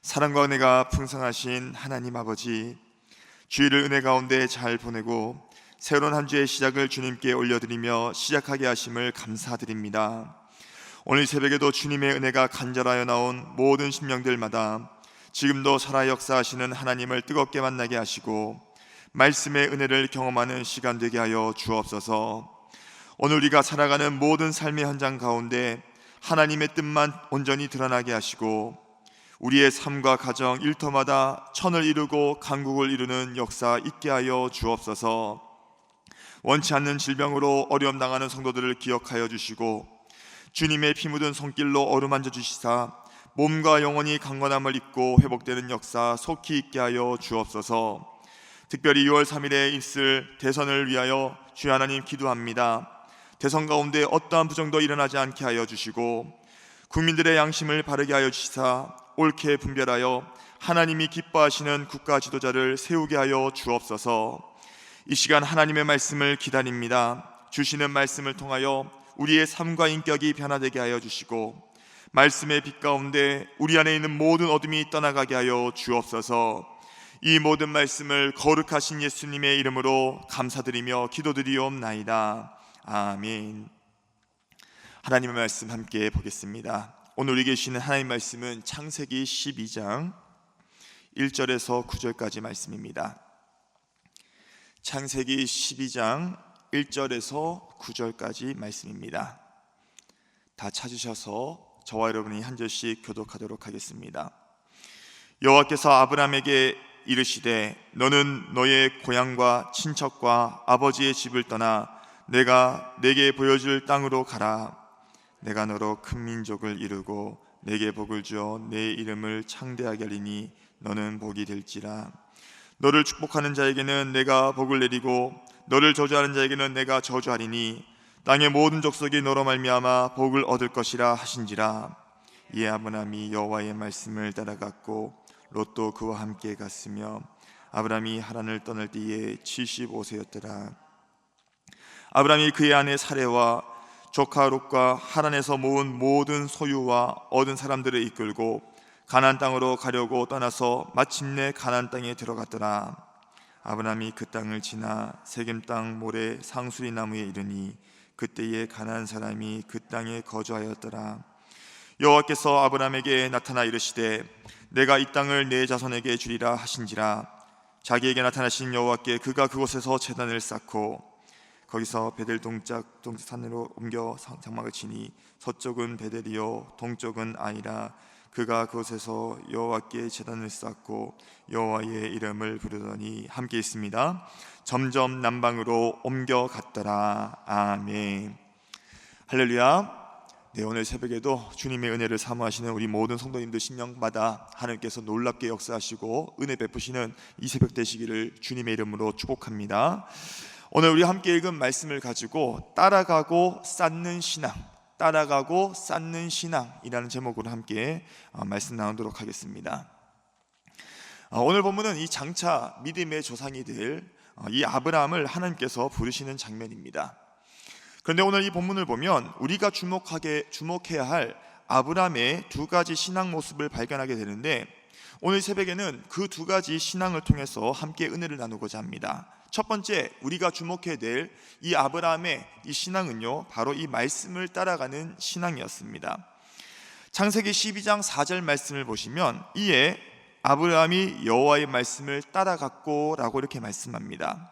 사랑과 은혜가 풍성하신 하나님 아버지, 주일을 은혜 가운데 잘 보내고 새로운 한 주의 시작을 주님께 올려드리며 시작하게 하심을 감사드립니다. 오늘 새벽에도 주님의 은혜가 간절하여 나온 모든 심령들마다 지금도 살아 역사하시는 하나님을 뜨겁게 만나게 하시고 말씀의 은혜를 경험하는 시간 되게 하여 주옵소서. 오늘 우리가 살아가는 모든 삶의 현장 가운데 하나님의 뜻만 온전히 드러나게 하시고 우리의 삶과 가정 일터마다 천을 이루고 강국을 이루는 역사 있게 하여 주옵소서. 원치 않는 질병으로 어려움 당하는 성도들을 기억하여 주시고 주님의 피 묻은 손길로 어루만져 주시사 몸과 영혼이 강건함을 입고 회복되는 역사 속히 있게 하여 주옵소서. 특별히 6월 3일에 있을 대선을 위하여 주여 하나님 기도합니다. 대선 가운데 어떠한 부정도 일어나지 않게 하여 주시고 국민들의 양심을 바르게 하여 주시사 옳게 분별하여 하나님이 기뻐하시는 국가 지도자를 세우게 하여 주옵소서. 이 시간 하나님의 말씀을 기다립니다. 주시는 말씀을 통하여 우리의 삶과 인격이 변화되게 하여 주시고 말씀의 빛 가운데 우리 안에 있는 모든 어둠이 떠나가게 하여 주옵소서. 이 모든 말씀을 거룩하신 예수님의 이름으로 감사드리며 기도드리옵나이다. 아멘. 하나님의 말씀 함께 보겠습니다. 오늘 우리 계시는 하나님의 말씀은 창세기 12장 1절에서 9절까지 말씀입니다. 창세기 12장 1절에서 9절까지 말씀입니다. 다 찾으셔서 저와 여러분이 한 절씩 교독하도록 하겠습니다. 여호와께서 아브라함에게 이르시되 너는 너의 고향과 친척과 아버지의 집을 떠나 내가 내게 보여줄 땅으로 가라. 내가 너로 큰 민족을 이루고 내게 복을 주어 내 이름을 창대하게 하리니 너는 복이 될지라. 너를 축복하는 자에게는 내가 복을 내리고 너를 저주하는 자에게는 내가 저주하리니 땅의 모든 족속이 너로 말미암아 복을 얻을 것이라 하신지라. 이에 아브라함이 여호와의 말씀을 따라갔고 롯도 그와 함께 갔으며 아브라함이 하란을 떠날 때에 75세였더라. 아브라함이 그의 아내 사레와 조카 롯과 하란에서 모은 모든 소유와 얻은 사람들을 이끌고 가나안 땅으로 가려고 떠나서 마침내 가나안 땅에 들어갔더라. 아브라함이 그 땅을 지나 세겜 땅 모래 상수리 나무에 이르니 그때에 가나안 사람이 그 땅에 거주하였더라. 여호와께서 아브라함에게 나타나 이르시되 내가 이 땅을 내 자손에게 주리라 하신지라. 자기에게 나타나신 여호와께 그가 그곳에서 제단을 쌓고 거기서 베델 동쪽 산으로 옮겨 장막을 치니 서쪽은 베델이요 동쪽은 아이라. 그가 그곳에서 여호와께 제단을 쌓고 여호와의 이름을 부르더니 함께 있습니다. 점점 남방으로 옮겨갔더라. 아멘. 할렐루야. 네, 오늘 새벽에도 주님의 은혜를 사모하시는 우리 모든 성도님들 심령마다 하나님께서 놀랍게 역사하시고 은혜 베푸시는 이 새벽 되시기를 주님의 이름으로 축복합니다. 오늘 우리 함께 읽은 말씀을 가지고 따라가고 쌓는 신앙, 따라가고 쌓는 신앙이라는 제목으로 함께 말씀 나누도록 하겠습니다. 오늘 본문은 이 장차 믿음의 조상이 될 이 아브라함을 하나님께서 부르시는 장면입니다. 그런데 오늘 이 본문을 보면 우리가 주목해야 할 아브라함의 두 가지 신앙 모습을 발견하게 되는데 오늘 새벽에는 그 두 가지 신앙을 통해서 함께 은혜를 나누고자 합니다. 첫 번째 우리가 주목해야 될 이 아브라함의 이 신앙은요 바로 이 말씀을 따라가는 신앙이었습니다. 창세기 12장 4절 말씀을 보시면 이에 아브라함이 여호와의 말씀을 따라갔고 라고 이렇게 말씀합니다.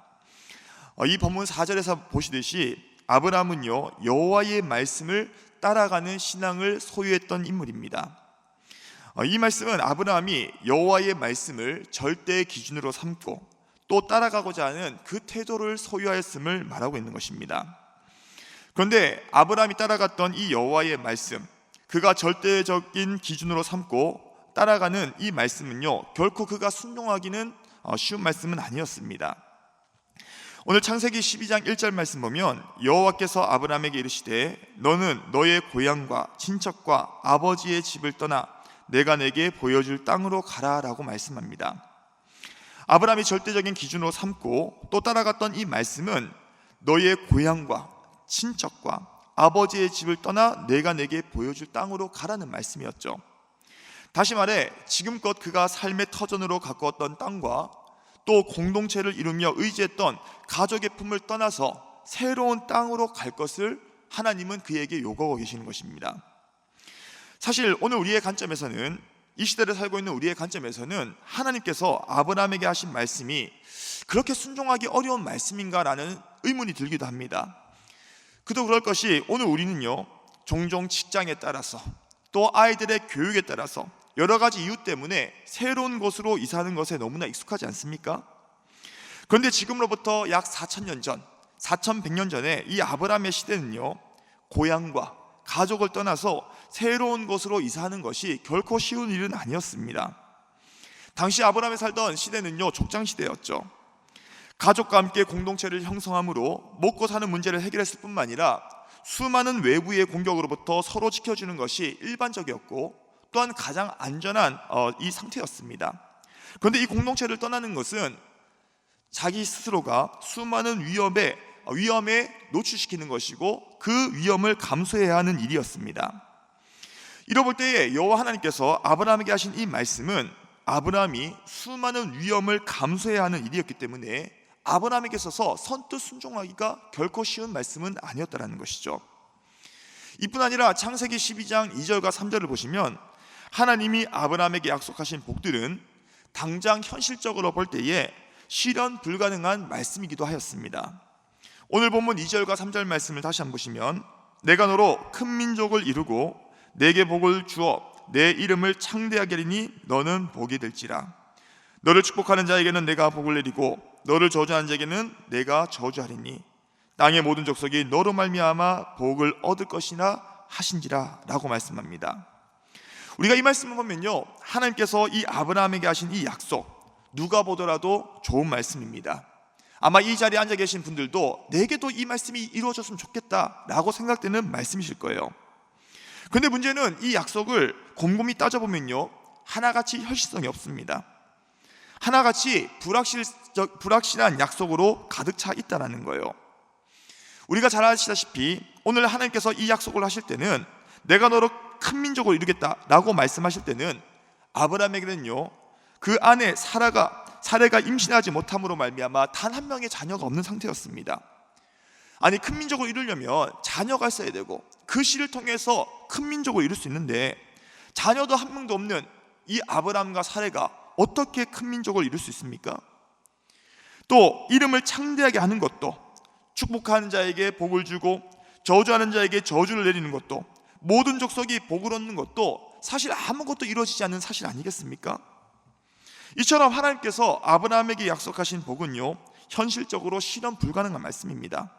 이 본문 4절에서 보시듯이 아브라함은요 여호와의 말씀을 따라가는 신앙을 소유했던 인물입니다. 이 말씀은 아브라함이 여호와의 말씀을 절대의 기준으로 삼고 또 따라가고자 하는 그 태도를 소유하였음을 말하고 있는 것입니다. 그런데 아브라함이 따라갔던 이 여호와의 말씀, 그가 절대적인 기준으로 삼고 따라가는 이 말씀은요 결코 그가 순종하기는 쉬운 말씀은 아니었습니다. 오늘 창세기 12장 1절 말씀 보면 여호와께서 아브라함에게 이르시되 너는 너의 고향과 친척과 아버지의 집을 떠나 내가 내게 보여줄 땅으로 가라 라고 말씀합니다. 아브라함이 절대적인 기준으로 삼고 또 따라갔던 이 말씀은 너의 고향과 친척과 아버지의 집을 떠나 내가 내게 보여줄 땅으로 가라는 말씀이었죠. 다시 말해 지금껏 그가 삶의 터전으로 가꾸었던 땅과 또 공동체를 이루며 의지했던 가족의 품을 떠나서 새로운 땅으로 갈 것을 하나님은 그에게 요구하고 계시는 것입니다. 사실 오늘 우리의 관점에서는, 이 시대를 살고 있는 우리의 관점에서는 하나님께서 아브라함에게 하신 말씀이 그렇게 순종하기 어려운 말씀인가라는 의문이 들기도 합니다. 그도 그럴 것이, 오늘 우리는요 종종 직장에 따라서 또 아이들의 교육에 따라서 여러 가지 이유 때문에 새로운 곳으로 이사하는 것에 너무나 익숙하지 않습니까? 그런데 지금으로부터 약 4,000년 전, 4,100년 전에 이 아브라함의 시대는요 고향과 가족을 떠나서 새로운 곳으로 이사하는 것이 결코 쉬운 일은 아니었습니다. 당시 아브라함이 살던 시대는요 족장시대였죠. 가족과 함께 공동체를 형성함으로 먹고 사는 문제를 해결했을 뿐만 아니라 수많은 외부의 공격으로부터 서로 지켜주는 것이 일반적이었고 또한 가장 안전한 이 상태였습니다. 그런데 이 공동체를 떠나는 것은 자기 스스로가 수많은 위험에 노출시키는 것이고 그 위험을 감수해야 하는 일이었습니다. 이러볼 때에 여호와 하나님께서 아브라함에게 하신 이 말씀은 아브라함이 수많은 위험을 감수해야 하는 일이었기 때문에 아브라함에게 있어서 선뜻 순종하기가 결코 쉬운 말씀은 아니었다는 것이죠. 이뿐 아니라 창세기 12장 2절과 3절을 보시면 하나님이 아브라함에게 약속하신 복들은 당장 현실적으로 볼 때에 실현 불가능한 말씀이기도 하였습니다. 오늘 본문 2절과 3절 말씀을 다시 한번 보시면 내가 너로 큰 민족을 이루고 내게 복을 주어 내 이름을 창대하게 하리니 너는 복이 될지라. 너를 축복하는 자에게는 내가 복을 내리고 너를 저주하는 자에게는 내가 저주하리니 땅의 모든 족속이 너로 말미암아 복을 얻을 것이나 하신지라 라고 말씀합니다. 우리가 이 말씀을 보면요 하나님께서 이 아브라함에게 하신 이 약속, 누가 보더라도 좋은 말씀입니다. 아마 이 자리에 앉아 계신 분들도 내게도 이 말씀이 이루어졌으면 좋겠다라고 생각되는 말씀이실 거예요. 그런데 문제는 이 약속을 곰곰이 따져보면요 하나같이 현실성이 없습니다. 하나같이 불확실한 약속으로 가득 차 있다는 거예요. 우리가 잘 아시다시피 오늘 하나님께서 이 약속을 하실 때는 내가 너로 큰 민족을 이루겠다라고 말씀하실 때는 아브라함에게는요 그 아내 사라가 임신하지 못함으로 말미암아 단 한 명의 자녀가 없는 상태였습니다. 아니 큰 민족을 이루려면 자녀가 있어야 되고 그 씨를 통해서 큰 민족을 이룰 수 있는데 자녀도 한 명도 없는 이 아브라함과 사라가 어떻게 큰 민족을 이룰 수 있습니까? 또 이름을 창대하게 하는 것도, 축복하는 자에게 복을 주고 저주하는 자에게 저주를 내리는 것도, 모든 족속이 복을 얻는 것도 사실 아무것도 이루어지지 않는 사실 아니겠습니까? 이처럼 하나님께서 아브라함에게 약속하신 복은요 현실적으로 실현 불가능한 말씀입니다.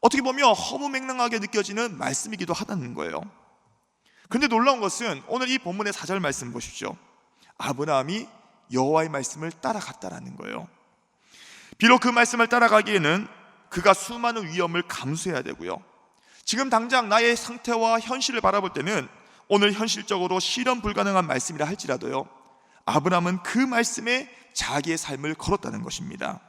어떻게 보면 허무맹랑하게 느껴지는 말씀이기도 하다는 거예요. 그런데 놀라운 것은 오늘 이 본문의 4절 말씀 보십시오. 아브라함이 여호와의 말씀을 따라갔다라는 거예요. 비록 그 말씀을 따라가기에는 그가 수많은 위험을 감수해야 되고요, 지금 당장 나의 상태와 현실을 바라볼 때는 오늘 현실적으로 실현 불가능한 말씀이라 할지라도요 아브라함은 그 말씀에 자기의 삶을 걸었다는 것입니다.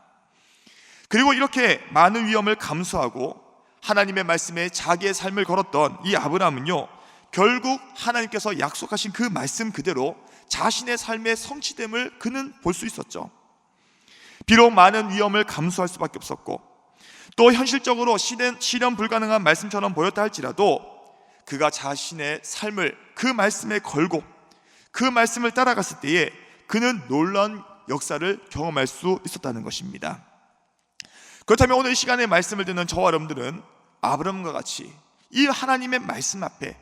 그리고 이렇게 많은 위험을 감수하고 하나님의 말씀에 자기의 삶을 걸었던 이 아브라함은요 결국 하나님께서 약속하신 그 말씀 그대로 자신의 삶의 성취됨을 그는 볼 수 있었죠. 비록 많은 위험을 감수할 수밖에 없었고 또 현실적으로 실현 불가능한 말씀처럼 보였다 할지라도 그가 자신의 삶을 그 말씀에 걸고 그 말씀을 따라갔을 때에 그는 놀라운 역사를 경험할 수 있었다는 것입니다. 그렇다면 오늘 이 시간에 말씀을 듣는 저와 여러분들은 아브라함과 같이 이 하나님의 말씀 앞에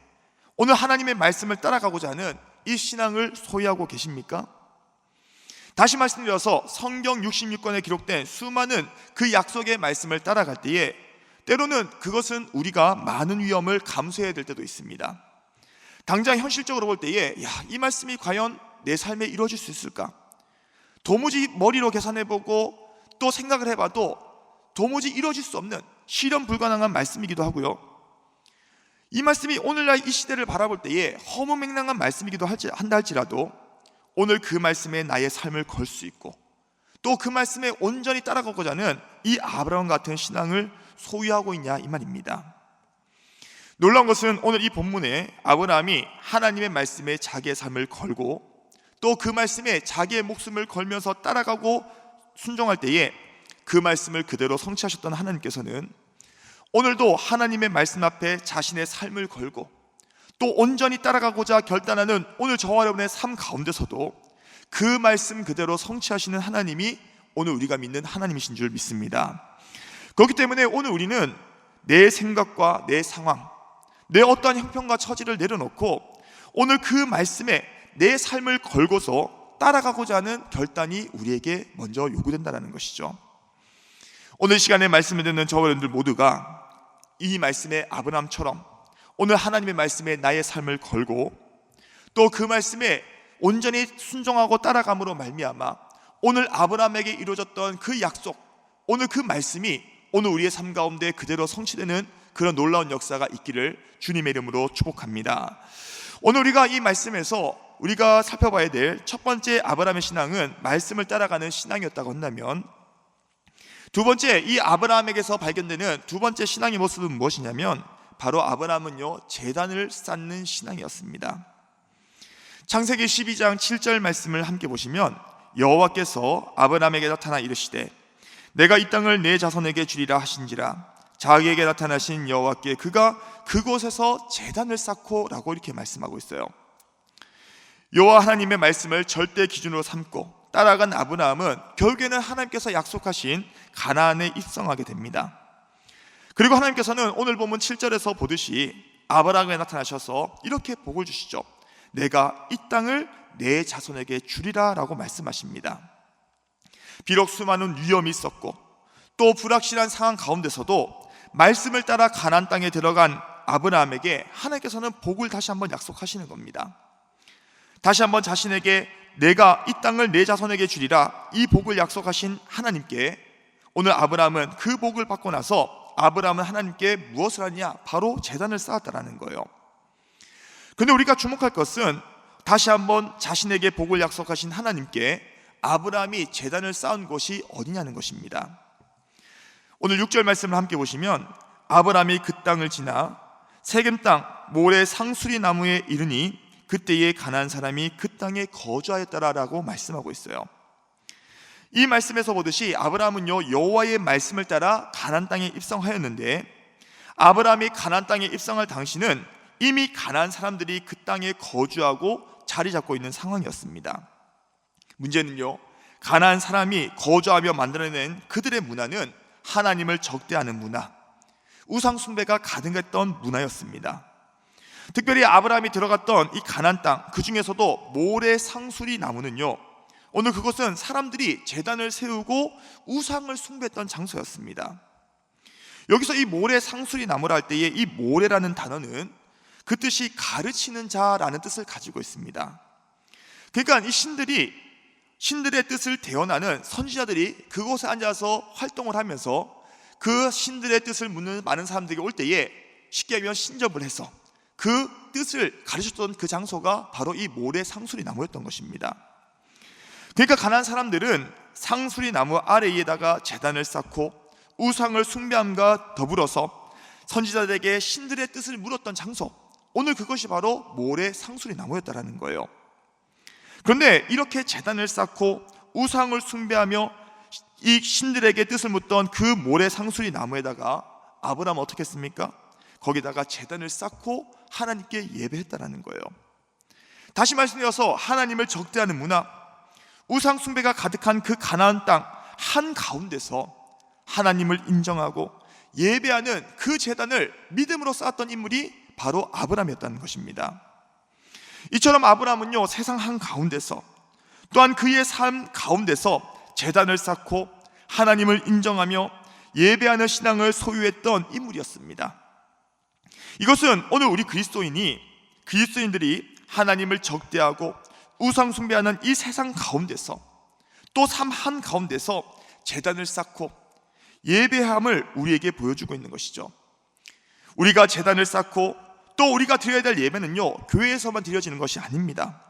오늘 하나님의 말씀을 따라가고자 하는 이 신앙을 소유하고 계십니까? 다시 말씀드려서 성경 66권에 기록된 수많은 그 약속의 말씀을 따라갈 때에 때로는 그것은 우리가 많은 위험을 감수해야 될 때도 있습니다. 당장 현실적으로 볼 때에 이 말씀이 과연 내 삶에 이루어질 수 있을까? 도무지 머리로 계산해보고 또 생각을 해봐도 도무지 이루어질 수 없는 실현 불가능한 말씀이기도 하고요, 이 말씀이 오늘날 이 시대를 바라볼 때에 허무맹랑한 말씀이기도 한다 할지라도 오늘 그 말씀에 나의 삶을 걸 수 있고 또 그 말씀에 온전히 따라가고자 하는 이 아브라함 같은 신앙을 소유하고 있냐 이 말입니다. 놀라운 것은 오늘 이 본문에 아브라함이 하나님의 말씀에 자기의 삶을 걸고 또 그 말씀에 자기의 목숨을 걸면서 따라가고 순종할 때에 그 말씀을 그대로 성취하셨던 하나님께서는 오늘도 하나님의 말씀 앞에 자신의 삶을 걸고 또 온전히 따라가고자 결단하는 오늘 저와 여러분의 삶 가운데서도 그 말씀 그대로 성취하시는 하나님이 오늘 우리가 믿는 하나님이신 줄 믿습니다. 그렇기 때문에 오늘 우리는 내 생각과 내 상황, 내 어떠한 형편과 처지를 내려놓고 오늘 그 말씀에 내 삶을 걸고서 따라가고자 하는 결단이 우리에게 먼저 요구된다는 것이죠. 오늘 시간에 말씀을 듣는 저와 여러분들 모두가 이 말씀의 아브라함처럼 오늘 하나님의 말씀에 나의 삶을 걸고 또 그 말씀에 온전히 순종하고 따라감으로 말미암아 오늘 아브라함에게 이루어졌던 그 약속, 오늘 그 말씀이 오늘 우리의 삶 가운데 그대로 성취되는 그런 놀라운 역사가 있기를 주님의 이름으로 축복합니다. 오늘 우리가 이 말씀에서 우리가 살펴봐야 될 첫 번째 아브라함의 신앙은 말씀을 따라가는 신앙이었다고 한다면, 두 번째 이 아브라함에게서 발견되는 두 번째 신앙의 모습은 무엇이냐면 바로 아브라함은요 제단을 쌓는 신앙이었습니다. 창세기 12장 7절 말씀을 함께 보시면 여호와께서 아브라함에게 나타나 이르시되 내가 이 땅을 내 자손에게 주리라 하신지라 자기에게 나타나신 여호와께 그가 그곳에서 제단을 쌓고 라고 이렇게 말씀하고 있어요. 여호와 하나님의 말씀을 절대 기준으로 삼고 따라간 아브라함은 결국에는 하나님께서 약속하신 가나안에 입성하게 됩니다. 그리고 하나님께서는 오늘 본문 7절에서 보듯이 아브라함에게 나타나셔서 이렇게 복을 주시죠. 내가 이 땅을 내 자손에게 주리라 라고 말씀하십니다. 비록 수많은 위험이 있었고 또 불확실한 상황 가운데서도 말씀을 따라 가나안 땅에 들어간 아브라함에게 하나님께서는 복을 다시 한번 약속하시는 겁니다. 다시 한번 자신에게 내가 이 땅을 내 자손에게 주리라 이 복을 약속하신 하나님께 오늘 아브라함은 그 복을 받고 나서 아브라함은 하나님께 무엇을 하냐? 바로 제단을 쌓았다라는 거예요. 그런데 우리가 주목할 것은 다시 한번 자신에게 복을 약속하신 하나님께 아브라함이 제단을 쌓은 곳이 어디냐는 것입니다. 오늘 6절 말씀을 함께 보시면 아브라함이 그 땅을 지나 세겜 땅 모래 상수리 나무에 이르니 그때에 가나안 사람이 그 땅에 거주하였더라라고 말씀하고 있어요. 이 말씀에서 보듯이 아브라함은요 여호와의 말씀을 따라 가나안 땅에 입성하였는데 아브라함이 가나안 땅에 입성할 당시는 이미 가나안 사람들이 그 땅에 거주하고 자리 잡고 있는 상황이었습니다. 문제는요 가나안 사람이 거주하며 만들어낸 그들의 문화는 하나님을 적대하는 문화, 우상 숭배가 가득했던 문화였습니다. 특별히 아브라함이 들어갔던 이 가나안 땅, 그 중에서도 모래 상수리 나무는요 오늘 그것은 사람들이 제단을 세우고 우상을 숭배했던 장소였습니다. 여기서 이 모래 상수리 나무라 할 때에 이 모래라는 단어는 그 뜻이 가르치는 자라는 뜻을 가지고 있습니다. 그러니까 이 신들의 뜻을 대언하는 선지자들이 그곳에 앉아서 활동을 하면서 그 신들의 뜻을 묻는 많은 사람들이 올 때에 쉽게 하면 신접을 해서 그 뜻을 가르쳤던 그 장소가 바로 이 모래 상수리 나무였던 것입니다. 그러니까 가나안 사람들은 상수리 나무 아래에다가 제단을 쌓고 우상을 숭배함과 더불어서 선지자들에게 신들의 뜻을 물었던 장소, 오늘 그것이 바로 모래 상수리 나무였다라는 거예요. 그런데 이렇게 제단을 쌓고 우상을 숭배하며 이 신들에게 뜻을 묻던 그 모래 상수리 나무에다가 아브라함은 어떻게 했습니까? 거기다가 제단을 쌓고 하나님께 예배했다라는 거예요. 다시 말씀드려서 하나님을 적대하는 문화, 우상 숭배가 가득한 그 가나안 땅 한가운데서 하나님을 인정하고 예배하는 그 제단을 믿음으로 쌓았던 인물이 바로 아브라함이었다는 것입니다. 이처럼 아브라함은요 세상 한가운데서 또한 그의 삶 가운데서 제단을 쌓고 하나님을 인정하며 예배하는 신앙을 소유했던 인물이었습니다. 이것은 오늘 우리 그리스도인들이 하나님을 적대하고 우상 숭배하는 이 세상 가운데서 또 삶 한가운데서 제단을 쌓고 예배함을 우리에게 보여주고 있는 것이죠. 우리가 제단을 쌓고 또 우리가 드려야 될 예배는요 교회에서만 드려지는 것이 아닙니다.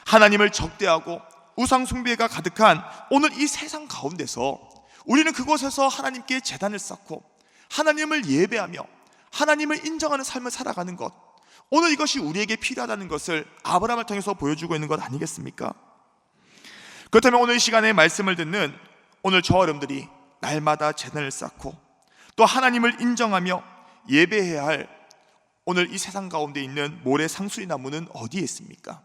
하나님을 적대하고 우상 숭배가 가득한 오늘 이 세상 가운데서 우리는 그곳에서 하나님께 제단을 쌓고 하나님을 예배하며 하나님을 인정하는 삶을 살아가는 것, 오늘 이것이 우리에게 필요하다는 것을 아브라함을 통해서 보여주고 있는 것 아니겠습니까? 그렇다면 오늘 이 시간에 말씀을 듣는 오늘 저와 여러분들이 날마다 제단을 쌓고 또 하나님을 인정하며 예배해야 할 오늘 이 세상 가운데 있는 모래 상수리 나무는 어디에 있습니까?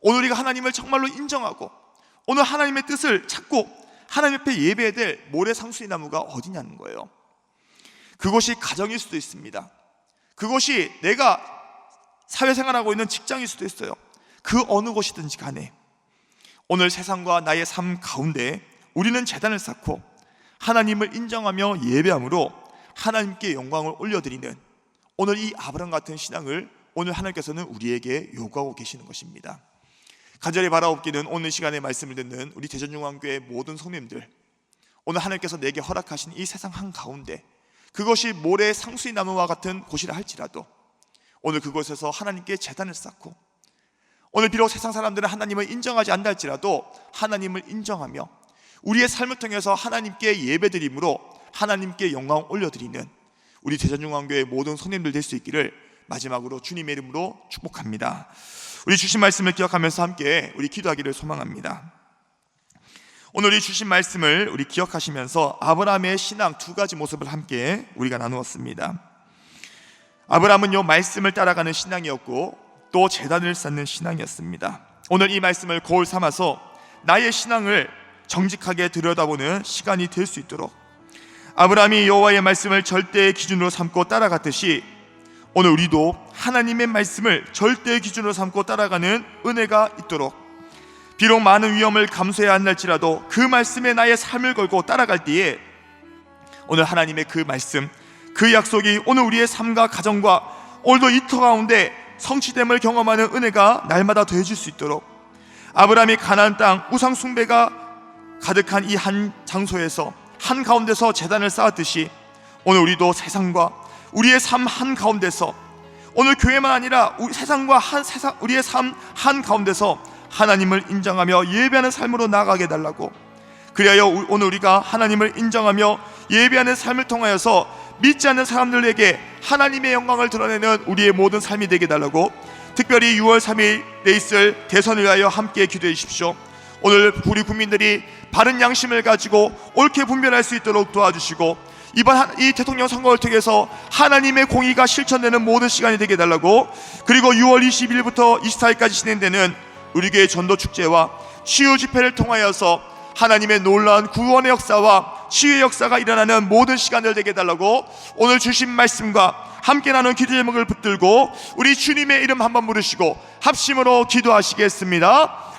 오늘 우리가 하나님을 정말로 인정하고 오늘 하나님의 뜻을 찾고 하나님 옆에 예배해야 될 모래 상수리 나무가 어디냐는 거예요. 그곳이 가정일 수도 있습니다. 그곳이 내가 사회생활하고 있는 직장일 수도 있어요. 그 어느 곳이든지 간에 오늘 세상과 나의 삶 가운데 우리는 제단을 쌓고 하나님을 인정하며 예배함으로 하나님께 영광을 올려드리는 오늘 이 아브라함 같은 신앙을 오늘 하나님께서는 우리에게 요구하고 계시는 것입니다. 간절히 바라옵기는 오늘 시간에 말씀을 듣는 우리 대전중앙교회 모든 성도님들, 오늘 하나님께서 내게 허락하신 이 세상 한가운데 그것이 모래 상수리 나무와 같은 곳이라 할지라도 오늘 그곳에서 하나님께 제단을 쌓고 오늘 비록 세상 사람들은 하나님을 인정하지 않다 할지라도 하나님을 인정하며 우리의 삶을 통해서 하나님께 예배드림으로 하나님께 영광을 올려드리는 우리 대전중앙교회 모든 성도님들 될 수 있기를 마지막으로 주님의 이름으로 축복합니다. 우리 주신 말씀을 기억하면서 함께 우리 기도하기를 소망합니다. 오늘 이 주신 말씀을 우리 기억하시면서 아브라함의 신앙 두 가지 모습을 함께 우리가 나누었습니다. 아브라함은요, 말씀을 따라가는 신앙이었고 또 제단을 쌓는 신앙이었습니다. 오늘 이 말씀을 거울 삼아서 나의 신앙을 정직하게 들여다보는 시간이 될 수 있도록 아브라함이 여호와의 말씀을 절대의 기준으로 삼고 따라갔듯이 오늘 우리도 하나님의 말씀을 절대의 기준으로 삼고 따라가는 은혜가 있도록 비록 많은 위험을 감수해야 한날지라도 그 말씀에 나의 삶을 걸고 따라갈 때에 오늘 하나님의 그 말씀, 그 약속이 오늘 우리의 삶과 가정과 오늘도 이 터 가운데 성취됨을 경험하는 은혜가 날마다 더해질 수 있도록 아브라함이 가나안 땅 우상 숭배가 가득한 이 한 장소에서 한 가운데서 제단을 쌓았듯이 오늘 우리도 세상과 우리의 삶 한 가운데서 오늘 교회만 아니라 세상과 우리의 삶 한 가운데서 하나님을 인정하며 예배하는 삶으로 나아가게 해달라고, 그리하여 오늘 우리가 하나님을 인정하며 예배하는 삶을 통하여서 믿지 않는 사람들에게 하나님의 영광을 드러내는 우리의 모든 삶이 되게 해달라고, 특별히 6월 3일에 있을 대선을 위하여 함께 기도해 주십시오. 오늘 우리 국민들이 바른 양심을 가지고 옳게 분별할 수 있도록 도와주시고 이번 이 대통령 선거를 통해서 하나님의 공의가 실천되는 모든 시간이 되게 해달라고, 그리고 6월 20일부터 24일까지 진행되는 우리 교회 전도축제와 치유 집회를 통하여서 하나님의 놀라운 구원의 역사와 치유의 역사가 일어나는 모든 시간을 되게 해달라고, 오늘 주신 말씀과 함께 나눈 기도 제목을 붙들고 우리 주님의 이름 한번 부르시고 합심으로 기도하시겠습니다.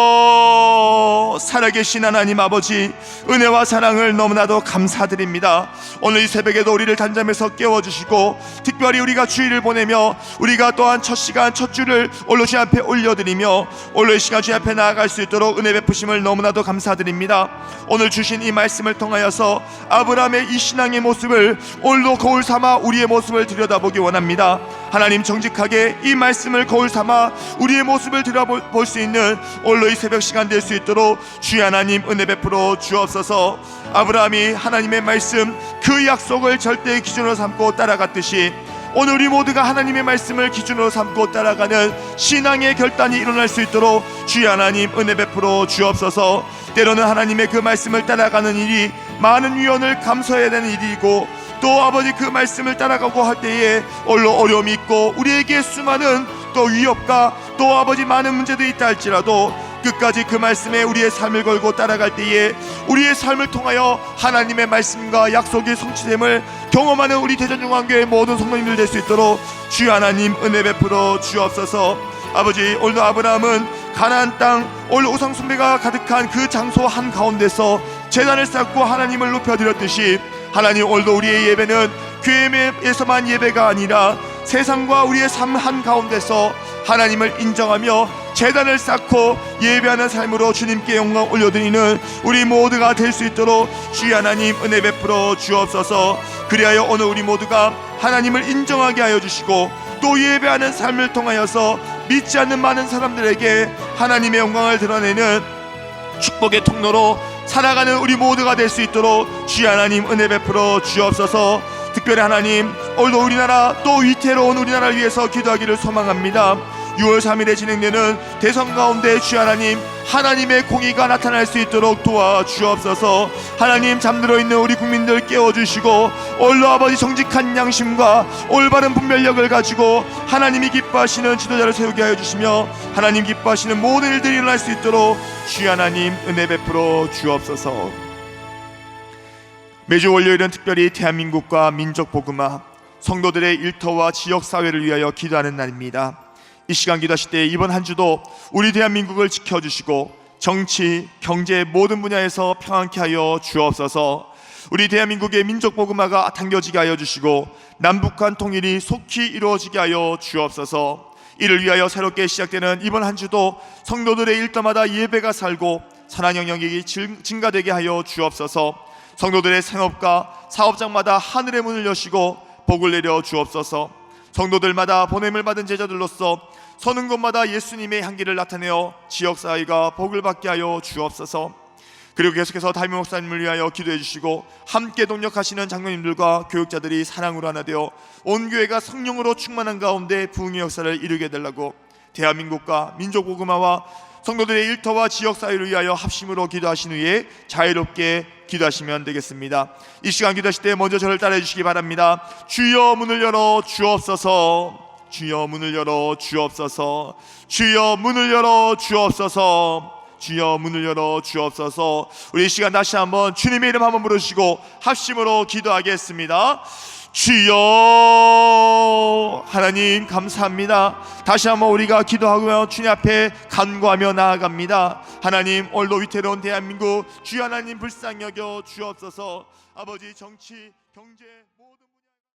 주여, 살아계신 하나님 아버지, 은혜와 사랑을 너무나도 감사드립니다. 오늘 이 새벽에도 우리를 단잠에서 깨워주시고 특별히 우리가 주일을 보내며 우리가 또한 첫 시간 첫 주를 오늘 주님 앞에 올려드리며 오늘 이 시간 주님 앞에 나아갈 수 있도록 은혜 베푸심을 너무나도 감사드립니다. 오늘 주신 이 말씀을 통하여서 아브라함의 이 신앙의 모습을 오늘도 거울 삼아 우리의 모습을 들여다보기 원합니다. 하나님, 정직하게 이 말씀을 거울 삼아 우리의 모습을 들여다볼 수 있는 오늘 이 새벽 시간 될 수 있도록 주의 하나님 은혜 베풀어 주옵소서. 아브라함이 하나님의 말씀 그 약속을 절대의 기준으로 삼고 따라갔듯이 오늘 우리 모두가 하나님의 말씀을 기준으로 삼고 따라가는 신앙의 결단이 일어날 수 있도록 주의 하나님 은혜 베풀어 주옵소서. 때로는 하나님의 그 말씀을 따라가는 일이 많은 위험을 감수해야 되는 일이고 또 아버지 그 말씀을 따라가고 할 때에 어려움이 있고 우리에게 수많은 또 위협과 또 아버지 많은 문제들이 있다 할지라도 끝까지 그 말씀에 우리의 삶을 걸고 따라갈 때에 우리의 삶을 통하여 하나님의 말씀과 약속의 성취됨을 경험하는 우리 대전중앙교회 모든 성도님들 될 수 있도록 주의 하나님 은혜 베풀어 주옵소서. 아버지, 오늘도 아브라함은 가나안 땅 오늘 우상 숭배가 가득한 그 장소 한 가운데서 제단을 쌓고 하나님을 높여드렸듯이 하나님, 오늘도 우리의 예배는 교회에서만 예배가 아니라 세상과 우리의 삶 한가운데서 하나님을 인정하며 제단을 쌓고 예배하는 삶으로 주님께 영광 올려드리는 우리 모두가 될 수 있도록 주의 하나님 은혜 베풀어 주옵소서. 그리하여 오늘 우리 모두가 하나님을 인정하게 하여 주시고 또 예배하는 삶을 통하여서 믿지 않는 많은 사람들에게 하나님의 영광을 드러내는 축복의 통로로 살아가는 우리 모두가 될 수 있도록 주의 하나님 은혜 베풀어 주옵소서. 특별히 하나님, 오늘도 우리나라, 또 위태로운 우리나라를 위해서 기도하기를 소망합니다. 6월 3일에 진행되는 대선 가운데 주여 하나님, 하나님의 공의가 나타날 수 있도록 도와주옵소서. 하나님, 잠들어 있는 우리 국민들 깨워주시고 오늘도 아버지 정직한 양심과 올바른 분별력을 가지고 하나님이 기뻐하시는 지도자를 세우게 하여 주시며 하나님 기뻐하시는 모든 일들이 일어날 수 있도록 주여 하나님 은혜 베풀어 주옵소서. 매주 월요일은 특별히 대한민국과 민족 복음화, 성도들의 일터와 지역사회를 위하여 기도하는 날입니다. 이 시간 기도하실 때 이번 한 주도 우리 대한민국을 지켜주시고 정치, 경제 모든 분야에서 평안케 하여 주옵소서. 우리 대한민국의 민족 복음화가 당겨지게 하여 주시고 남북한 통일이 속히 이루어지게 하여 주옵소서. 이를 위하여 새롭게 시작되는 이번 한 주도 성도들의 일터마다 예배가 살고 선한 영역이 증가되게 하여 주옵소서. 성도들의 생업과 사업장마다 하늘의 문을 여시고 복을 내려 주옵소서. 성도들마다 보냄을 받은 제자들로서 서는 곳마다 예수님의 향기를 나타내어 지역사회가 복을 받게 하여 주옵소서. 그리고 계속해서 담임 목사님을 위하여 기도해 주시고 함께 동력하시는 장로님들과 교육자들이 사랑으로 하나 되어 온 교회가 성령으로 충만한 가운데 부흥의 역사를 이루게 되려고 대한민국과 민족 복음화와 성도들의 일터와 지역사회를 위하여 합심으로 기도하신 후에 자유롭게 기도하시면 되겠습니다. 이 시간 기도하실 때 먼저 저를 따라해 주시기 바랍니다. 주여 문을 열어 주옵소서. 주여 문을 열어 주옵소서. 주여 문을 열어 주옵소서. 주여 문을 열어 주옵소서. 우리 이 시간 다시 한번 주님의 이름 한번 부르시고 합심으로 기도하겠습니다. 주여. 하나님 감사합니다. 다시 한번 우리가 기도하며 주님 앞에 간구하며 나아갑니다. 하나님, 오늘도 위태로운 대한민국 주여 하나님 불쌍히 여겨 주옵소서. 아버지, 정치, 경제